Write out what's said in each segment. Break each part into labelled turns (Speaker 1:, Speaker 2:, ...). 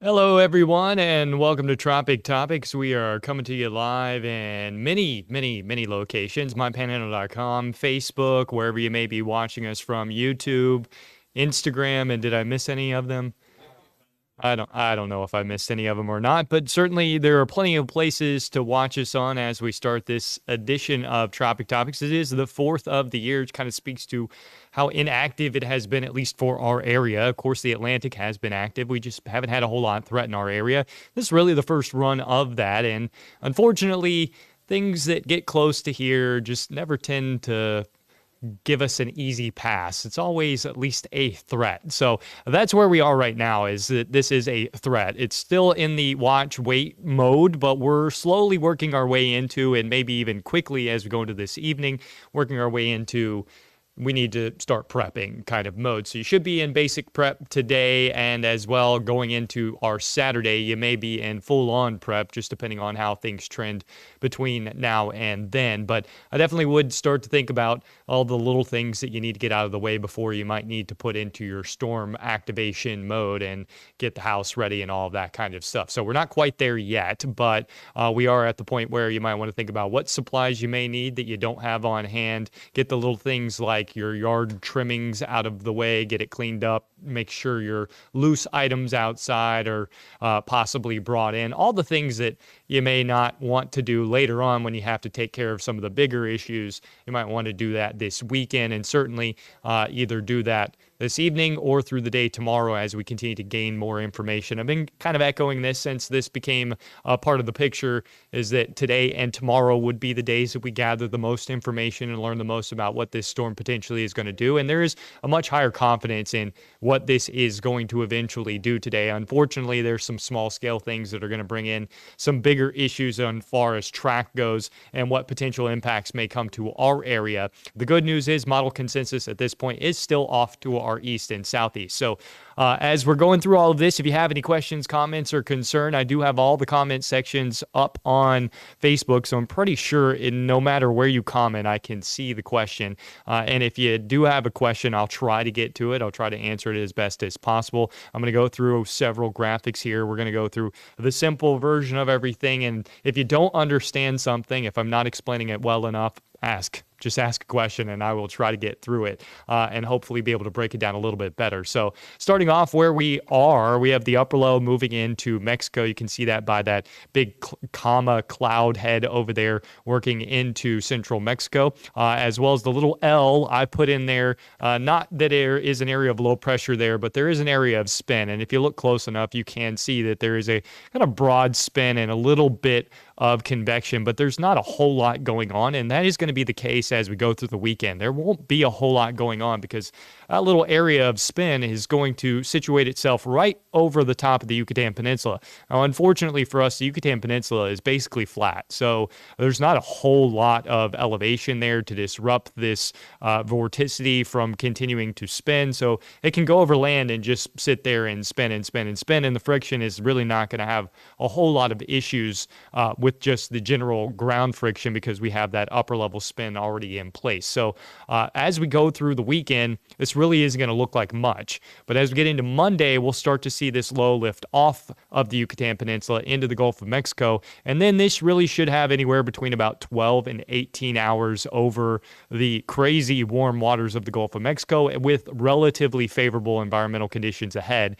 Speaker 1: Hello, everyone, and welcome to Tropic Topics. We are coming to you live in many locations. MyPanhandle.com, Facebook, wherever you may be watching us from, YouTube, Instagram, and did I miss any of them? I don't know if I missed any of them or not, but certainly there are plenty of places to watch us on as we start this edition of Tropic Topics. It is the fourth of the year. It kind of speaks to how inactive it has been, at least for our area. Of course, the Atlantic has been active. We just haven't had a whole lot threaten our area. This is really the first run of that, and unfortunately, things that get close to here just never tend to give us an easy pass. It's always at least a threat. So that's where we are right now, is that this is a threat. It's still in the watch wait mode, but we're slowly working our way into, and maybe even quickly as we go into this evening, working our way into we need to start prepping kind of mode. So you should be in basic prep today, and as well going into our Saturday, you may be in full-on prep, just depending on how things trend between now and then. But I definitely would start to think about all the little things that you need to get out of the way before you might need to put into your storm activation mode and get the house ready and all of that kind of stuff. So we're not quite there yet, but we are at the point where you might want to think about what supplies you may need that you don't have on hand. Get the little things like your yard trimmings out of the way, get it cleaned up, make sure your loose items outside are possibly brought in. All the things that you may not want to do later on when you have to take care of some of the bigger issues. You might want to do that this weekend, and certainly either do that this evening or through the day tomorrow as we continue to gain more information. I've been kind of echoing this since this became a part of the picture, is that today and tomorrow would be the days that we gather the most information and learn the most about what this storm potentially is going to do. And there is a much higher confidence in what this is going to eventually do today. Unfortunately, there's some small scale things that are going to bring in some bigger issues on far as track goes and what potential impacts may come to our area. The good news is model consensus at this point is still off to our east and southeast. So as we're going through all of this, if you have any questions, comments, or concern, I do have all the comment sections up on Facebook. So I'm pretty sure no matter where you comment, I can see the question. And if you do have a question, I'll try to get to it. I'll try to answer it as best as possible. I'm going to go through several graphics here. We're going to go through the simple version of everything. And if you don't understand something, if I'm not explaining it well enough, just ask a question and I will try to get through it and hopefully be able to break it down a little bit better. So starting off where we are, we have the upper low moving into Mexico. You can see that by that big comma cloud head over there working into central Mexico, as well as the little L I put in there. Not that there is an area of low pressure there, but there is an area of spin. And if you look close enough, you can see that there is a kind of broad spin and a little bit of convection, but there's not a whole lot going on, and that is going to be the case as we go through the weekend. There won't be a whole lot going on because that little area of spin is going to situate itself right over the top of the Yucatan Peninsula. Now, unfortunately for us, the Yucatan Peninsula is basically flat, so there's not a whole lot of elevation there to disrupt this vorticity from continuing to spin, so it can go over land and just sit there and spin and spin and spin, and the friction is really not going to have a whole lot of issues with just the general ground friction because we have that upper level spin already in place. So as we go through the weekend, this really isn't going to look like much. But as we get into Monday, we'll start to see this low lift off of the Yucatan Peninsula into the Gulf of Mexico. And then this really should have anywhere between about 12 and 18 hours over the crazy warm waters of the Gulf of Mexico with relatively favorable environmental conditions ahead.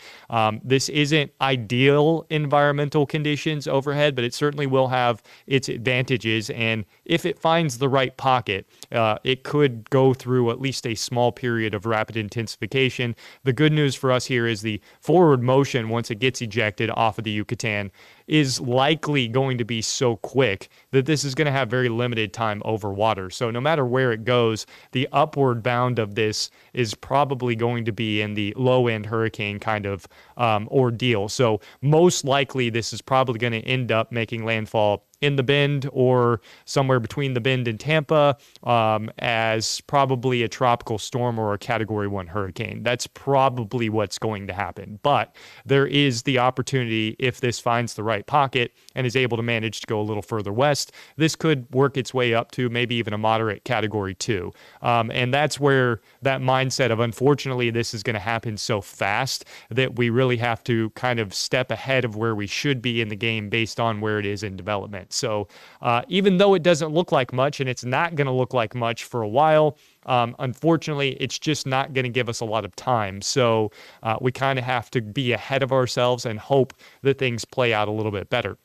Speaker 1: This isn't ideal environmental conditions overhead, but it certainly will have its advantages, and if it finds the right pocket, it could go through at least a small period of rapid intensification. The good news for us here is the forward motion, once it gets ejected off of the Yucatan, is likely going to be so quick that this is going to have very limited time over water. So no matter where it goes, the upward bound of this is probably going to be in the low-end hurricane kind of ordeal. So most likely this is probably going to end up making landfall in the Bend or somewhere between the Bend and Tampa as probably a tropical storm or a Category 1 hurricane. That's probably what's going to happen. But there is the opportunity, if this finds the right pocket and is able to manage to go a little further west, this could work its way up to maybe even a moderate Category 2. And that's where that mindset of, unfortunately, this is going to happen so fast that we really have to kind of step ahead of where we should be in the game based on where it is in development. So even though it doesn't look like much, and it's not going to look like much for a while, unfortunately, it's just not going to give us a lot of time. So we kind of have to be ahead of ourselves and hope that things play out a little bit better.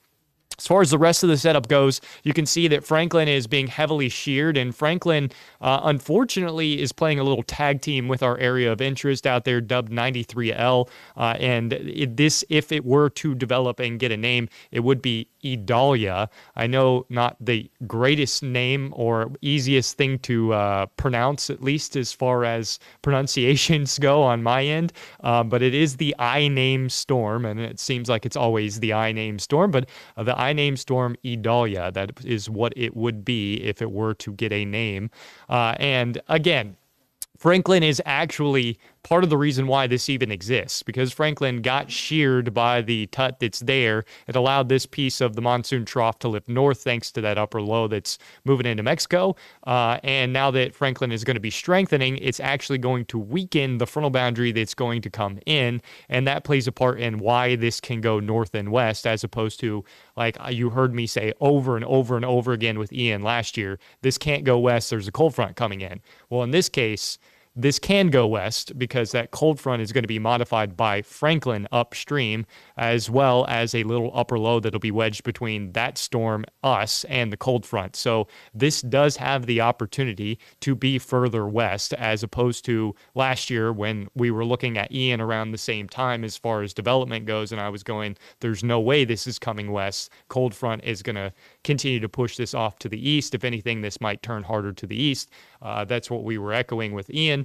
Speaker 1: As far as the rest of the setup goes, you can see that Franklin is being heavily sheared, and Franklin, unfortunately, is playing a little tag team with our area of interest out there, dubbed 93L. And this, if it were to develop and get a name, it would be Idealia. I know not the greatest name or easiest thing to pronounce, at least as far as pronunciations go on my end, but it is the I name storm, and it seems like it's always the I name storm, but the I name storm Idealia, that is what it would be if it were to get a name. And again, Franklin is actually part of the reason why this even exists, because Franklin got sheared by the tut that's there. It allowed this piece of the monsoon trough to lift north thanks to that upper low that's moving into Mexico. And now that Franklin is going to be strengthening, it's actually going to weaken the frontal boundary that's going to come in. And that plays a part in why this can go north and west, as opposed to, like you heard me say over and over and over again with Ian last year, this can't go west, there's a cold front coming in. Well, in this case, this can go west because that cold front is going to be modified by Franklin upstream, as well as a little upper low that'll be wedged between that storm, us, and the cold front. So this does have the opportunity to be further west, as opposed to last year when we were looking at Ian around the same time as far as development goes, and I was going, there's no way this is coming west. Cold front is going to continue to push this off to the east. If anything, this might turn harder to the east. That's what we were echoing with Ian.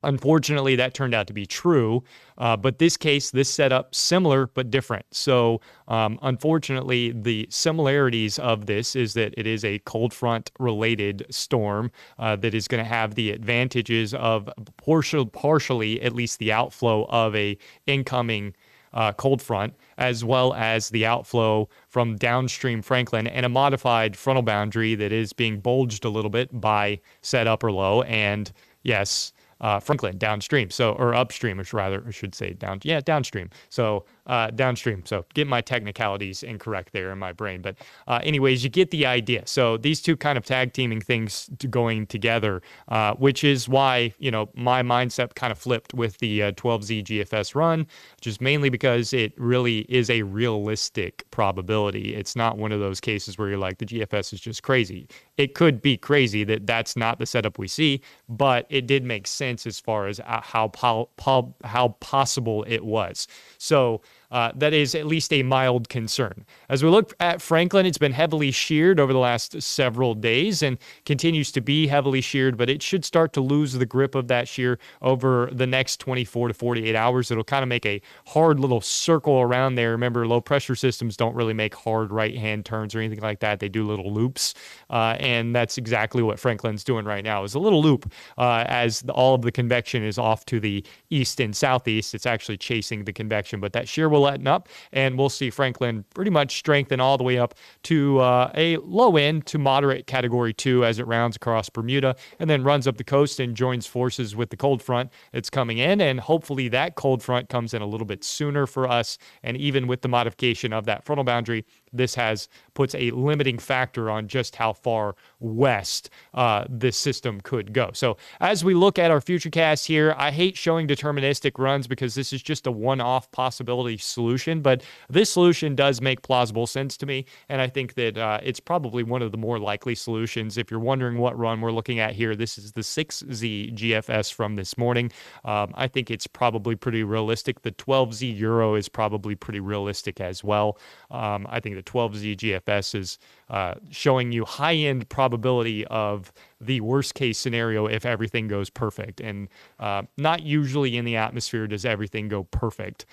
Speaker 1: Unfortunately, that turned out to be true, but this setup, similar but different. So unfortunately, the similarities of this is that it is a cold front related storm that is going to have the advantages of partially, at least the outflow of a incoming cold front, as well as the outflow from downstream Franklin and a modified frontal boundary that is being bulged a little bit by said upper low and, yes, Franklin downstream. So, or upstream, I should say downstream. So downstream. So get my technicalities incorrect there in my brain. But anyways, you get the idea. So these two kind of tag teaming things going together, which is why, my mindset kind of flipped with the 12Z GFS run, just mainly because it really is a realistic probability. It's not one of those cases where you're like, the GFS is just crazy. It could be crazy that's not the setup we see, but it did make sense as far as how possible it was. So that is at least a mild concern. As we look at Franklin, it's been heavily sheared over the last several days and continues to be heavily sheared, but it should start to lose the grip of that shear over the next 24 to 48 hours. It'll kind of make a hard little circle around there. Remember, low pressure systems don't really make hard right-hand turns or anything like that. They do little loops, and that's exactly what Franklin's doing right now, is a little loop as all of the convection is off to the east and southeast. It's actually chasing the convection, but that shear will let up, and we'll see Franklin pretty much strengthen all the way up to a low end to moderate Category 2 as it rounds across Bermuda and then runs up the coast and joins forces with the cold front that's coming in, and hopefully that cold front comes in a little bit sooner for us. And even with the modification of that frontal boundary, this puts a limiting factor on just how far west this system could go. So as we look at our future cast here, I hate showing deterministic runs because this is just a one-off possibility solution, but this solution does make plausible sense to me, and I think that it's probably one of the more likely solutions. If you're wondering what run we're looking at here, this is the 6Z GFS from this morning. I think it's probably pretty realistic. The 12Z Euro is probably pretty realistic as well. I think the 12Z GFS is showing you high-end probability of the worst-case scenario if everything goes perfect. And not usually in the atmosphere does everything go perfect.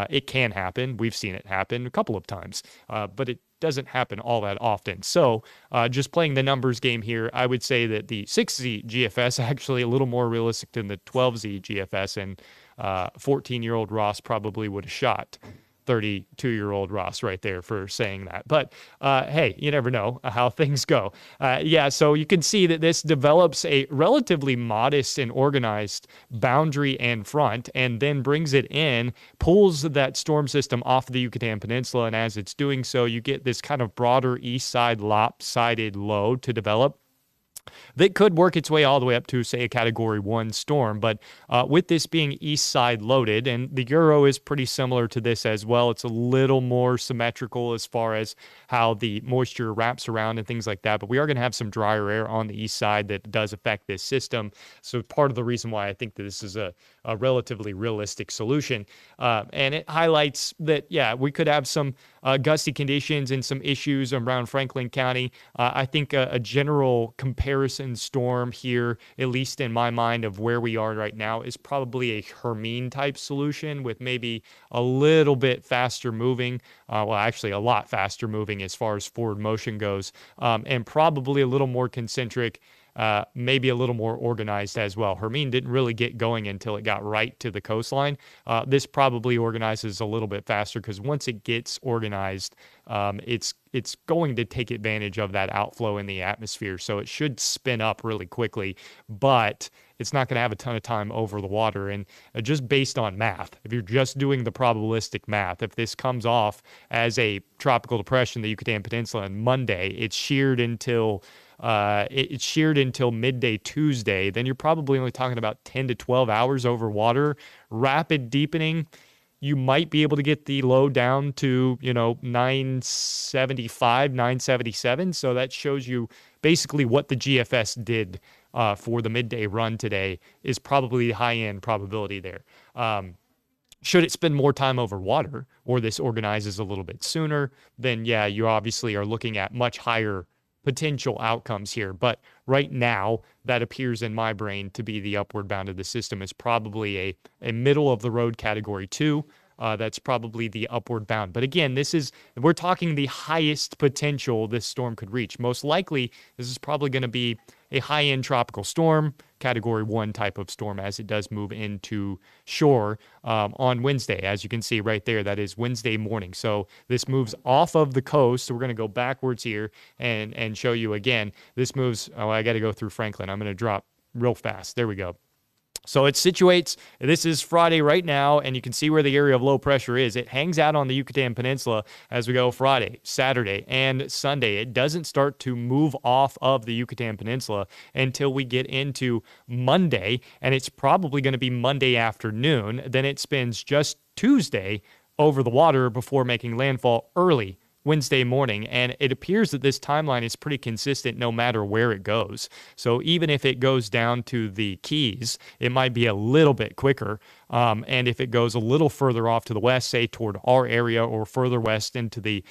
Speaker 1: It can happen. We've seen it happen a couple of times, but it doesn't happen all that often. So just playing the numbers game here, I would say that the 6Z GFS actually a little more realistic than the 12Z GFS, and 14-year-old Ross probably would have shot 32-year-old Ross right there for saying that. But hey, you never know how things go. Yeah, so you can see that this develops a relatively modest and organized boundary and front, and then brings it in, pulls that storm system off the Yucatan Peninsula, and as it's doing so, you get this kind of broader east side lopsided low to develop that could work its way all the way up to, say, a Category 1 storm. But with this being east side loaded, and the Euro is pretty similar to this as well, it's a little more symmetrical as far as how the moisture wraps around and things like that. But we are going to have some drier air on the east side that does affect this system. So part of the reason why I think that this is a relatively realistic solution. And it highlights that, yeah, we could have some gusty conditions and some issues around Franklin County. I think a general comparison storm here, at least in my mind of where we are right now, is probably a Hermine type solution with maybe a little bit faster moving, well, actually a lot faster moving as far as forward motion goes, and probably a little more concentric, maybe a little more organized as well. Hermine didn't really get going until it got right to the coastline. This probably organizes a little bit faster because once it gets organized, it's going to take advantage of that outflow in the atmosphere. So it should spin up really quickly, but it's not going to have a ton of time over the water. And just based on math, if you're just doing the probabilistic math, if this comes off as a tropical depression, the Yucatan Peninsula, on Monday, it's sheared until midday Tuesday, then you're probably only talking about 10 to 12 hours over water. Rapid deepening, you might be able to get the low down to, 975, 977. So that shows you basically what the GFS did for the midday run today is probably the high-end probability there. Should it spend more time over water, or this organizes a little bit sooner, then yeah, you obviously are looking at much higher potential outcomes here. But right now, that appears in my brain to be the upward bound of the system is probably a middle of the road Category 2. That's probably the upward bound. But again, we're talking the highest potential this storm could reach. Most likely, this is probably going to be a high-end tropical storm, Category 1 type of storm, as it does move into shore on Wednesday. As you can see right there, that is Wednesday morning. So this moves off of the coast. So we're going to go backwards here and show you again. This moves, I got to go through Franklin. I'm going to drop real fast. There we go. So it situates, this is Friday right now, and you can see where the area of low pressure is. It hangs out on the Yucatan Peninsula as we go Friday, Saturday, and Sunday. It doesn't start to move off of the Yucatan Peninsula until we get into Monday, and it's probably going to be Monday afternoon. Then it spends just Tuesday over the water before making landfall early Wednesday morning, and it appears that this timeline is pretty consistent no matter where it goes. So even if it goes down to the Keys, it might be a little bit quicker. And if it goes a little further off to the west, say toward our area, or further west into the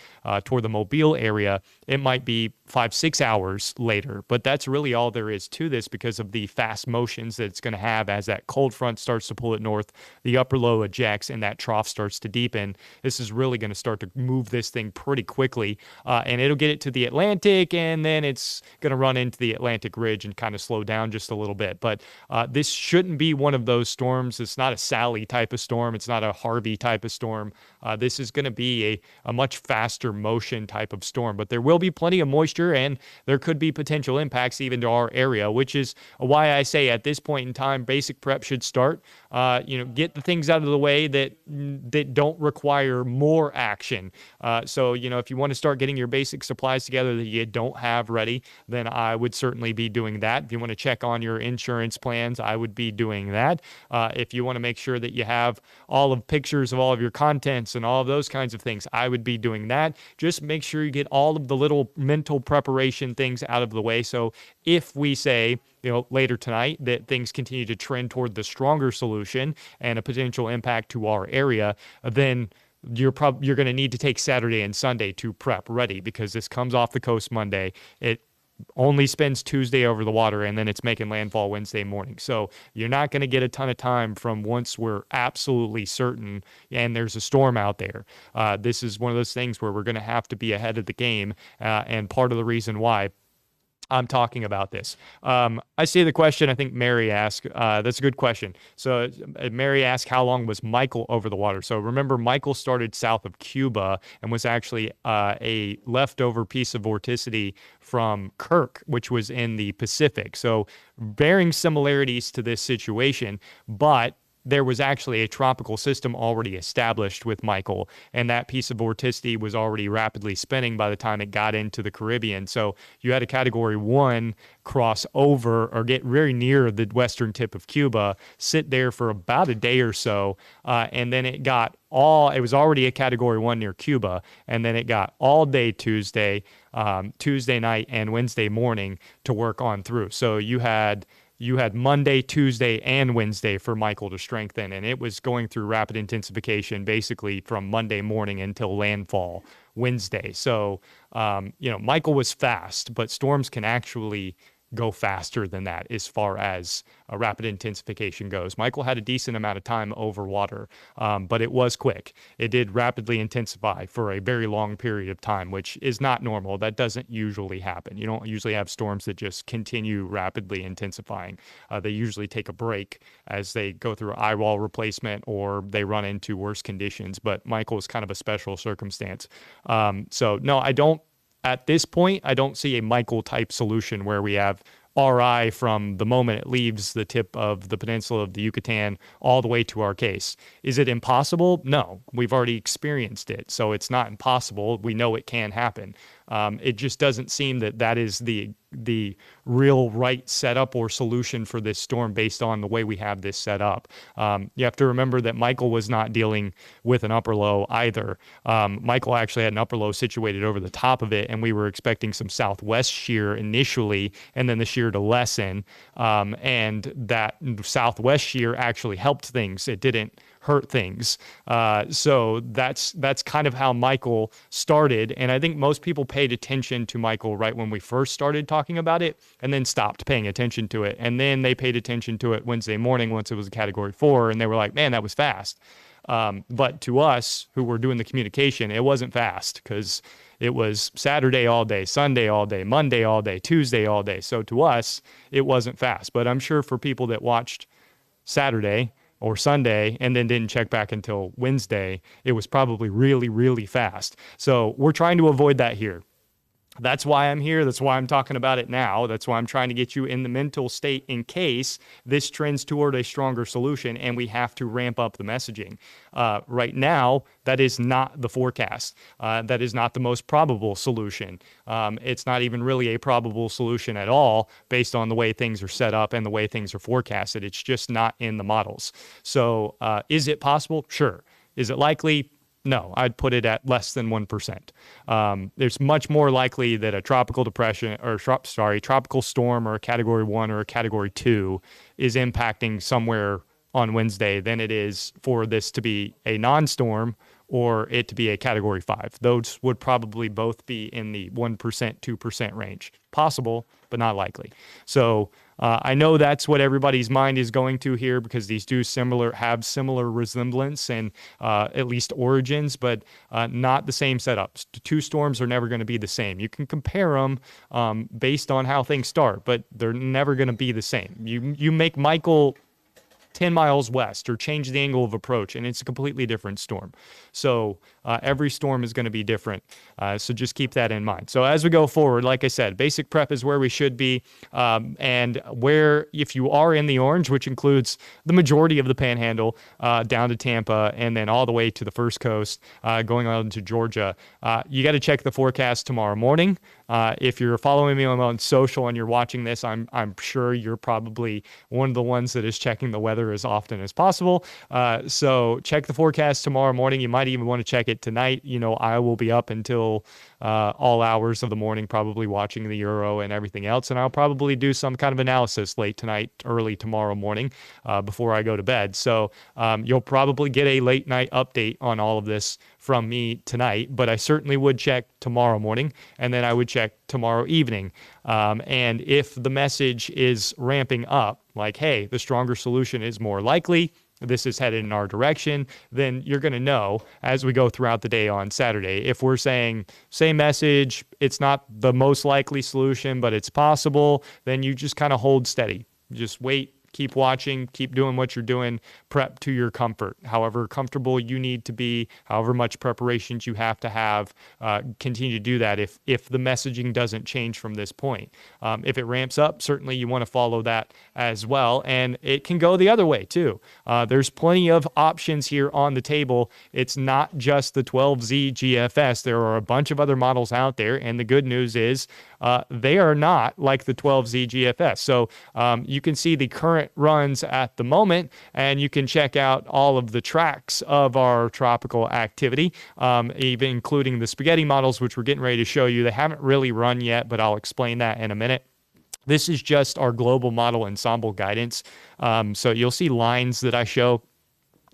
Speaker 1: toward the Mobile area, it might be 5-6 hours later. But that's really all there is to this because of the fast motions that it's going to have as that cold front starts to pull it north, the upper low ejects, and that trough starts to deepen. This is really going to start to move this thing pretty quickly, and it'll get it to the Atlantic, and then it's going to run into the Atlantic Ridge and kind of slow down just a little bit. But this shouldn't be one of those storms. It's not a Sally type of storm. It's not a Harvey type of storm. This is going to be a much faster motion type of storm, but there will be plenty of moisture, and there could be potential impacts even to our area, which is why I say at this point in time, basic prep should start. Get the things out of the way that don't require more action. So, if you want to start getting your basic supplies together that you don't have ready, then I would certainly be doing that. If you want to check on your insurance plans, I would be doing that. If you want to make sure that you have all of pictures of all of your contents and all of those kinds of things, I would be doing that. Just make sure you get all of the little mental preparation things out of the way. So if we say, later tonight that things continue to trend toward the stronger solution and a potential impact to our area, then you're going to need to take Saturday and Sunday to prep ready, because this comes off the coast Monday. It only spends Tuesday over the water, and then it's making landfall Wednesday morning. So you're not going to get a ton of time from once we're absolutely certain and there's a storm out there. This is one of those things where we're going to have to be ahead of the game, and part of the reason why I'm talking about this. I see the question, I think Mary asked. That's a good question. So Mary asked, how long was Michael over the water? So remember, Michael started south of Cuba and was actually a leftover piece of vorticity from Kirk, which was in the Pacific. So bearing similarities to this situation, but there was actually a tropical system already established with Michael, and that piece of vorticity was already rapidly spinning by the time it got into the Caribbean. So you had a Category 1 cross over or get very near the western tip of Cuba, sit there for about a day or so, and then it was already a Category 1 near Cuba, and then it got all day Tuesday, Tuesday night, and Wednesday morning to work on through. So you had Monday, Tuesday, and Wednesday for Michael to strengthen, and it was going through rapid intensification basically from Monday morning until landfall Wednesday. So, Michael was fast, but storms can actually go faster than that as far as rapid intensification goes. Michael had a decent amount of time over water, but it was quick. It did rapidly intensify for a very long period of time, which is not normal. That doesn't usually happen. You don't usually have storms that just continue rapidly intensifying. They usually take a break as they go through eye wall replacement or they run into worse conditions, but Michael is kind of a special circumstance. So no, at this point, I don't see a Michael-type solution where we have RI from the moment it leaves the tip of the peninsula of the Yucatan all the way to our case. Is it impossible? No. We've already experienced it, so it's not impossible. We know it can happen. It just doesn't seem that is the real right setup or solution for this storm based on the way we have this set up. You have to remember that Michael was not dealing with an upper low either. Michael actually had an upper low situated over the top of it, and we were expecting some southwest shear initially, and then the shear to lessen. And that southwest shear actually helped things. It didn't hurt things. So that's kind of how Michael started. And I think most people paid attention to Michael right when we first started talking about it and then stopped paying attention to it. And then they paid attention to it Wednesday morning once it was a Category 4, and they were like, man, that was fast. But to us who were doing the communication, it wasn't fast because it was Saturday all day, Sunday all day, Monday all day, Tuesday all day. So to us, it wasn't fast. But I'm sure for people that watched Saturday or Sunday and then didn't check back until Wednesday, it was probably really, really fast. So we're trying to avoid that here. That's why I'm here. That's why I'm talking about it now. That's why I'm trying to get you in the mental state in case this trends toward a stronger solution and we have to ramp up the messaging. Right now, that is not the forecast. That is not the most probable solution. It's not even really a probable solution at all based on the way things are set up and the way things are forecasted. It's just not in the models. So is it possible? Sure. Is it likely? No, I'd put it at less than 1%. There's much more likely that a tropical depression tropical storm or a Category 1 or a Category 2 is impacting somewhere on Wednesday than it is for this to be a non-storm or it to be a Category 5. Those would probably both be in the 1%, 2% range. Possible, but not likely. So I know that's what everybody's mind is going to here because these do have similar resemblance and at least origins, but not the same setups. Two storms are never going to be the same. You can compare them based on how things start, but they're never going to be the same. You make Michael 10 miles west or change the angle of approach, and it's a completely different storm. So every storm is going to be different. So just keep that in mind. So as we go forward, like I said, basic prep is where we should be. And where, if you are in the orange, which includes the majority of the Panhandle down to Tampa and then all the way to the First Coast, going on to Georgia, you got to check the forecast tomorrow morning. If you're following me on social and you're watching this, I'm sure you're probably one of the ones that is checking the weather as often as possible. So check the forecast tomorrow morning. You might even want to check it tonight. I will be up until all hours of the morning, probably watching the Euro and everything else. And I'll probably do some kind of analysis late tonight, early tomorrow morning before I go to bed. So you'll probably get a late night update on all of this from me tonight, but I certainly would check tomorrow morning, and then I would check tomorrow evening. And if the message is ramping up, like, hey, the stronger solution is more likely, this is headed in our direction, then you're going to know as we go throughout the day on Saturday. If we're saying same message, it's not the most likely solution, but it's possible, then you just kind of hold steady. Just wait. Keep watching, keep doing what you're doing, prep to your comfort. However comfortable you need to be, however much preparations you have to have, continue to do that if the messaging doesn't change from this point. If it ramps up, certainly you want to follow that as well. And it can go the other way too. There's plenty of options here on the table. It's not just the 12Z GFS. There are a bunch of other models out there. And the good news is they are not like the 12Z GFS. So you can see the current runs at the moment, and you can check out all of the tracks of our tropical activity, even including the spaghetti models, which we're getting ready to show you. They haven't really run yet, but I'll explain that in a minute. This is just our global model ensemble guidance. So you'll see lines that I show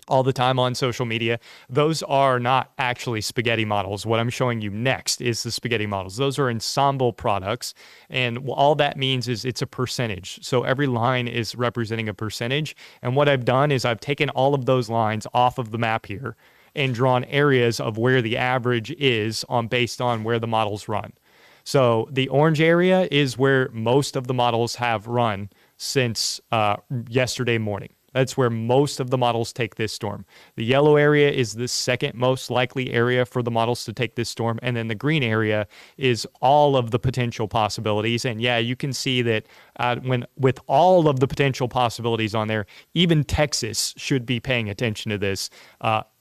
Speaker 1: all the time on social media. Those are not actually spaghetti models. What I'm showing you next is the spaghetti models. Those are ensemble products, and all that means is it's a percentage. So every line is representing a percentage, and what I've done is I've taken all of those lines off of the map here and drawn areas of where the average is based on where the models run. So the orange area is where most of the models have run since yesterday morning. That's where most of the models take this storm. The yellow area is the second most likely area for the models to take this storm. And then the green area is all of the potential possibilities. And yeah, you can see that with all of the potential possibilities on there, even Texas should be paying attention to this.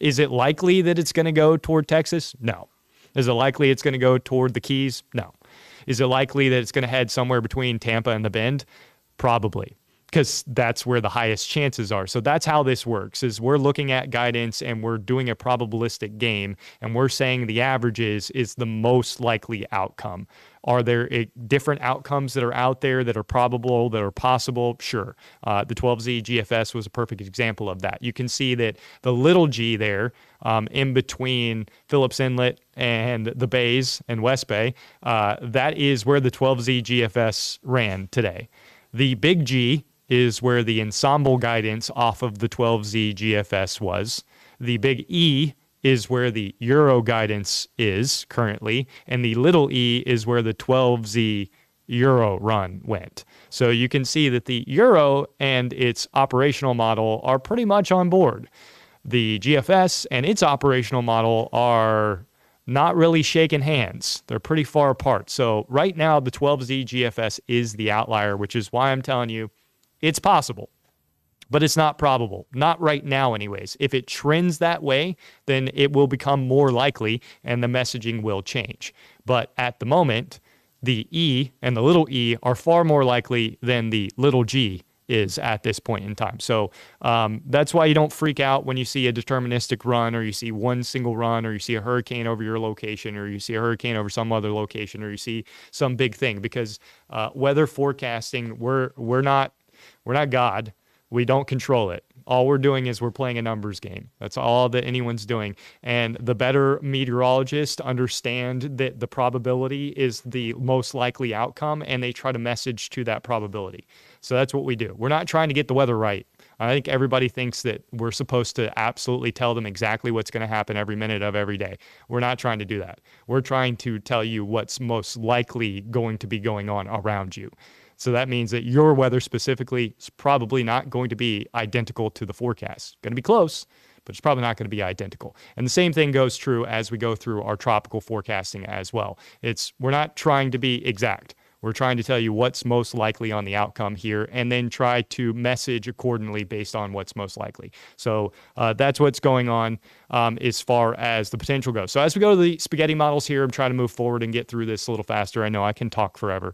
Speaker 1: Is it likely that it's going to go toward Texas? No. Is it likely it's going to go toward the Keys? No. Is it likely that it's going to head somewhere between Tampa and the Bend? Probably, because that's where the highest chances are. So that's how this works, is we're looking at guidance and we're doing a probabilistic game, and we're saying the averages is the most likely outcome. Are there different outcomes that are out there that are probable, that are possible? Sure. The 12Z GFS was a perfect example of that. You can see that the little g there in between Phillips Inlet and the bays and West Bay, that is where the 12Z GFS ran today. The big G is where the ensemble guidance off of the 12Z GFS was. The big E is where the Euro guidance is currently, and the little e is where the 12Z Euro run went. So you can see that the Euro and its operational model are pretty much on board. The GFS and its operational model are not really shaking hands. They're pretty far apart. So right now, the 12Z GFS is the outlier, which is why I'm telling you it's possible, but it's not probable. Not right now anyways. If it trends that way, then it will become more likely and the messaging will change. But at the moment, the E and the little e are far more likely than the little g is at this point in time. So that's why you don't freak out when you see a deterministic run, or you see one single run, or you see a hurricane over your location, or you see a hurricane over some other location, or you see some big thing. Because weather forecasting, we're not God. We don't control it. All we're doing is we're playing a numbers game. That's all that anyone's doing. And the better meteorologists understand that the probability is the most likely outcome, and they try to message to that probability. So that's what we do. We're not trying to get the weather right. I think everybody thinks that we're supposed to absolutely tell them exactly what's going to happen every minute of every day. We're not trying to do that. We're trying to tell you what's most likely going to be going on around you. So that means that your weather specifically is probably not going to be identical to the forecast. It's going to be close, but it's probably not going to be identical. And the same thing goes true as we go through our tropical forecasting as well. We're not trying to be exact. We're trying to tell you what's most likely on the outcome here, and then try to message accordingly based on what's most likely. So that's what's going on as far as the potential goes. So as we go to the spaghetti models here, I'm trying to move forward and get through this a little faster. I know I can talk forever.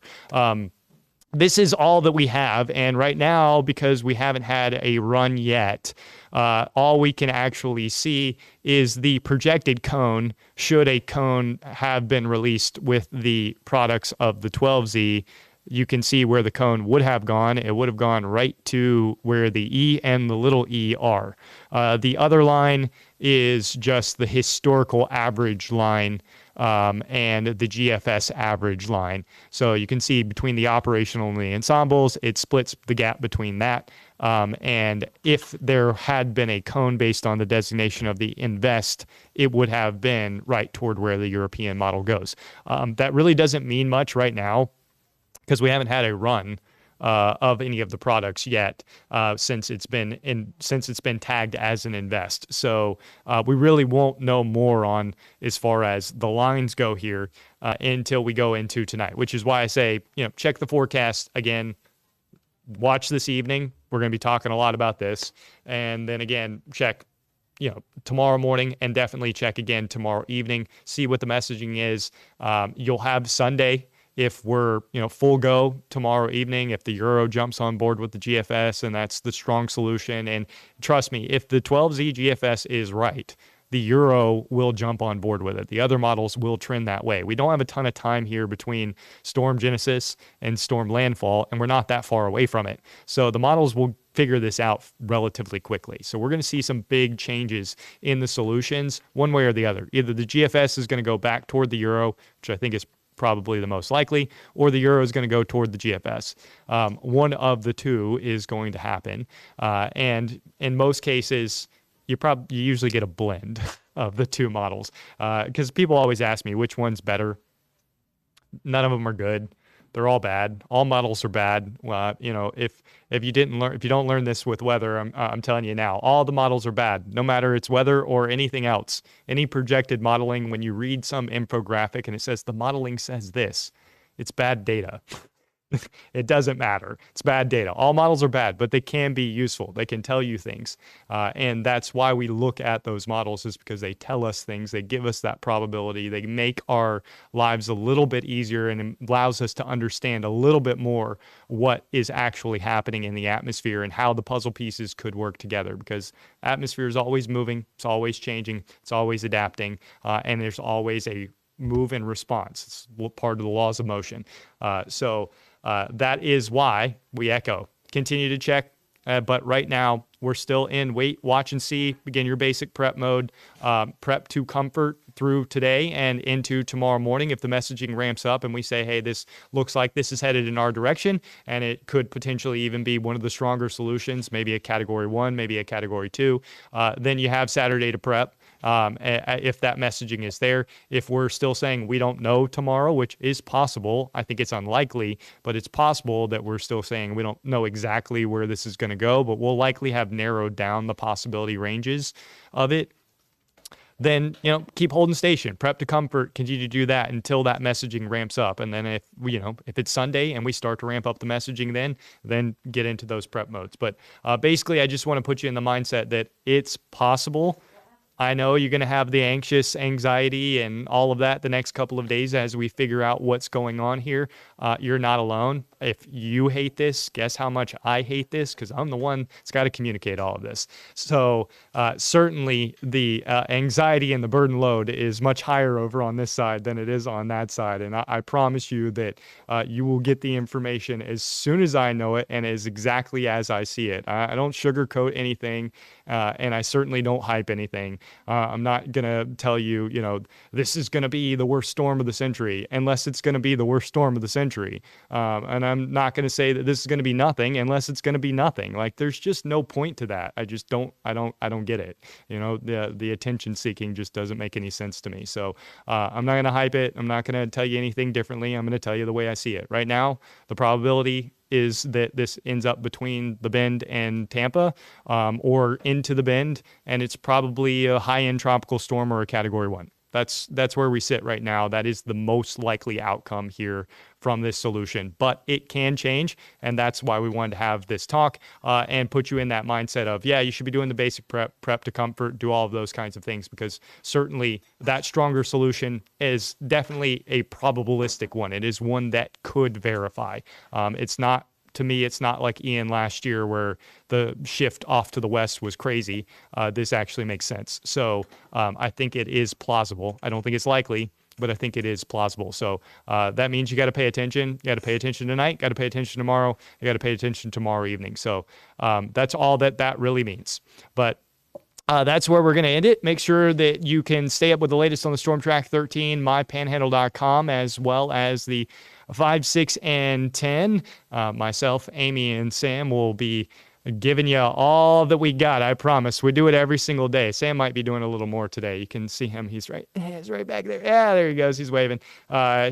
Speaker 1: this is all that we have. And right now, because we haven't had a run yet, all we can actually see is the projected cone, should a cone have been released with the products of the 12Z. You can see where the cone would have gone. It would have gone right to where the E and the little e are. The other line is just the historical average line, and the GFS average line. So you can see between the operational and the ensembles, it splits the gap between that. And if there had been a cone based on the designation of the invest, it would have been right toward where the European model goes. That really doesn't mean much right now, because we haven't had a run of any of the products yet, since it's been tagged as an invest. So we really won't know more on as far as the lines go here until we go into tonight, which is why I say, check the forecast again. Watch this evening. We're going to be talking a lot about this, and then again check tomorrow morning, and definitely check again tomorrow evening. See what the messaging is. You'll have Sunday. If we're, full go tomorrow evening, if the euro jumps on board with the GFS, and that's the strong solution. And trust me, if the 12Z GFS is right, the euro will jump on board with it. The other models will trend that way. We don't have a ton of time here between storm genesis and storm landfall, and we're not that far away from it. So the models will figure this out relatively quickly. So we're going to see some big changes in the solutions one way or the other. Either the GFS is going to go back toward the euro, which I think is probably the most likely, or the euro is going to go toward the GFS. One of the two is going to happen. And in most cases, you usually get a blend of the two models, because people always ask me which one's better. None of them are good. They're all bad. All models are bad. If you don't learn this with weather, I'm telling you now, all the models are bad, no matter it's weather or anything else. Any projected modeling, when you read some infographic and it says the modeling says this, it's bad data. It doesn't matter. It's bad data. All models are bad, but they can be useful. They can tell you things. And that's why we look at those models, is because they tell us things. They give us that probability. They make our lives a little bit easier, and it allows us to understand a little bit more what is actually happening in the atmosphere and how the puzzle pieces could work together, because atmosphere is always moving. It's always changing. It's always adapting. And there's always a move and response. It's part of the laws of motion. So that is why we echo. Continue to check, but right now we're still in wait, watch, and see. Begin your basic prep mode. Prep to comfort through today and into tomorrow morning. If the messaging ramps up and we say, hey, this looks like this is headed in our direction, and it could potentially even be one of the stronger solutions, maybe a category 1, maybe a category 2, then you have Saturday to prep. If that messaging is there. If we're still saying we don't know tomorrow, which is possible, I think it's unlikely, but it's possible that we're still saying we don't know exactly where this is going to go, but we'll likely have narrowed down the possibility ranges of it. Then, keep holding station, prep to comfort, continue to do that until that messaging ramps up. And then if it's Sunday and we start to ramp up the messaging, then get into those prep modes. But basically, I just want to put you in the mindset that it's possible. I know you're going to have the anxiety and all of that the next couple of days as we figure out what's going on here. You're not alone. If you hate this, guess how much I hate this, because I'm the one that's got to communicate all of this. So certainly the anxiety and the burden load is much higher over on this side than it is on that side. And I promise you that you will get the information as soon as I know it and as exactly as I see it. I don't sugarcoat anything, and I certainly don't hype anything. I'm not going to tell you, this is going to be the worst storm of the century, unless it's going to be the worst storm of the century. And I'm not going to say that this is going to be nothing unless it's going to be nothing. Like, there's just no point to that. I don't get it. The attention seeking just doesn't make any sense to me. So I'm not going to hype it. I'm not going to tell you anything differently. I'm going to tell you the way I see it. Right now, the probability is that this ends up between the Bend and Tampa, or into the Bend, and it's probably a high-end tropical storm or a Category 1. That's where we sit right now. That is the most likely outcome here from this solution, but it can change, and that's why we wanted to have this talk and put you in that mindset of, yeah, you should be doing the basic prep to comfort, do all of those kinds of things, because certainly that stronger solution is definitely a probabilistic one. It is one that could verify. It's not, to me, it's not like Ian last year where the shift off to the west was crazy. This actually makes sense. So I think it is plausible. I don't think it's likely, but I think it is plausible. So that means you got to pay attention. You got to pay attention tonight, got to pay attention tomorrow, you got to pay attention tomorrow evening. So that's all that really means. But that's where we're going to end it. Make sure that you can stay up with the latest on the Storm Track 13, mypanhandle.com, as well as the 5, 6, and 10. Myself, Amy, and Sam will be giving you all that we got. I promise. We do it every single day. Sam might be doing a little more today. You can see him. He's right back there. Yeah, there he goes. He's waving.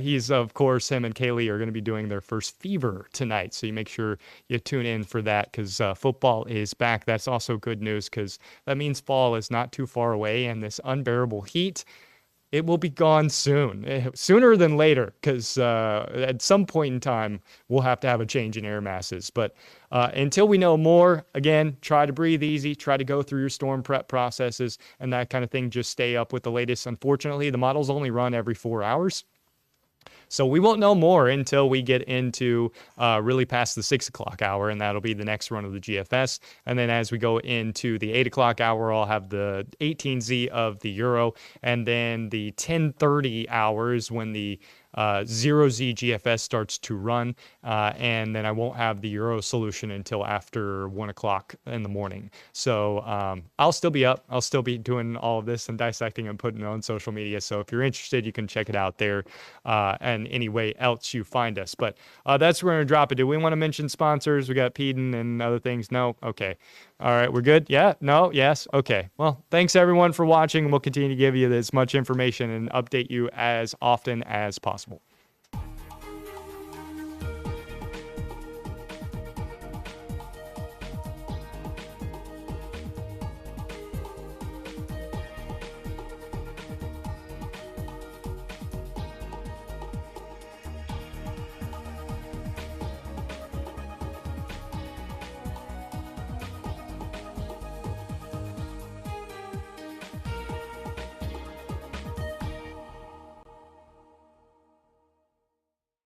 Speaker 1: He's, of course, him and Kaylee are going to be doing their first fever tonight. So you make sure you tune in for that, because football is back. That's also good news, because that means fall is not too far away, and this unbearable heat, it will be gone soon, sooner than later, because at some point in time, we'll have to have a change in air masses. But until we know more, again, try to breathe easy, try to go through your storm prep processes and that kind of thing. Just stay up with the latest. Unfortunately, the models only run every 4 hours. So we won't know more until we get into really past the 6 o'clock hour, and that'll be the next run of the GFS. And then as we go into the 8 o'clock hour, I'll have the 18Z of the Euro, and then the 10:30 hours when the 0Z GFS starts to run, and then I won't have the Euro solution until after 1 o'clock in the morning. So I'll still be up. I'll still be doing all of this and dissecting and putting it on social media. So if you're interested, you can check it out there, and any way else you find us. But that's where we're going to drop it. Do we want to mention sponsors? We got Peden and other things. No? Okay. All right, we're good? Yeah? No? Yes? Okay. Well, thanks everyone for watching. We'll continue to give you as much information and update you as often as possible.